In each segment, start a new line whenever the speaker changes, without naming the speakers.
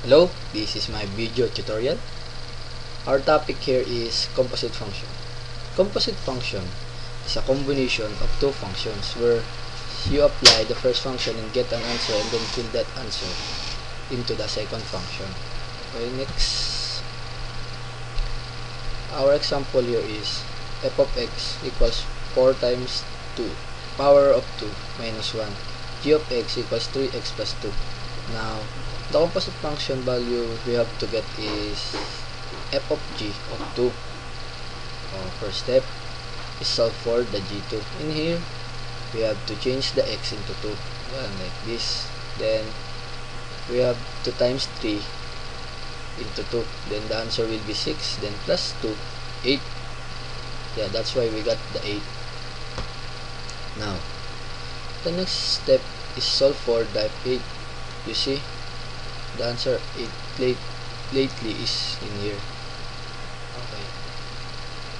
Hello, this is my video tutorial. Our topic here is composite function. Composite function is a combination of two functions where you apply the first function and get an answer and then fill that answer into the second function. Okay, next. Our example here is f of x equals 4 times 2 power of 2 minus 1. G of x equals 3x plus 2. Now, the composite function value we have to get is f of g of 2. First step is solve for the g2. In here, we have to change the x into 2. Like this. Then, we have to times 3 into 2. Then, the answer will be 6. Then, plus 2, 8. Yeah, that's why we got the 8. Now, the next step is solve for the f8. You see, the answer 8 lately is in here. Okay,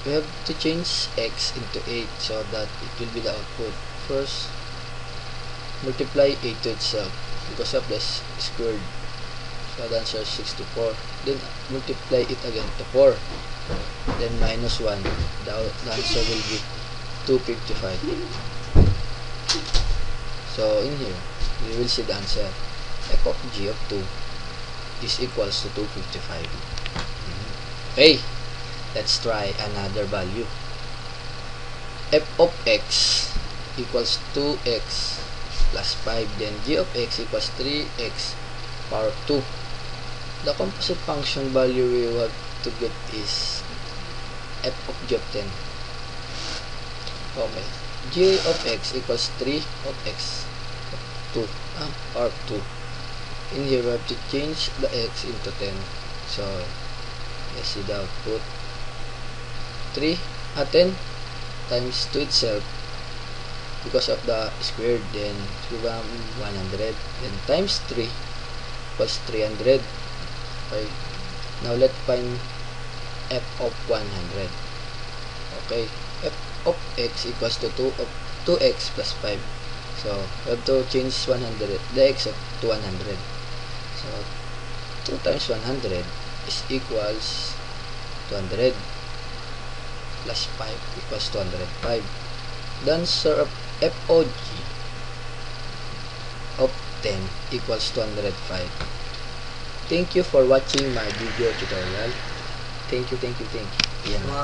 we have to change x into 8 so that it will be the output. First, multiply 8 to itself because of the squared, so the answer is 64. Then multiply it again to 4, then minus 1, the answer will be 255. So in here we will see the answer f of g of 2 is equals to 255. Okay, let's try another value. F of x equals 2x plus 5. Then g of x equals 3x power of 2. The composite function value we have to get is f of g of 10. Okay, g of x equals 3 of x of 2 power of 2. In here we have to change the x into 10. So let's see the output. 10 times 2 itself because of the squared, then 100, then times 3 equals 300. Okay, now let's find f of 100. Okay, f of x equals to 2x plus 5. So we have to change 100, the x to 100. So 2 times 100 is equals 200 plus 5 equals 205. The answer of FOG of 10 equals 205. Thank you for watching my video tutorial. Thank you. Yan.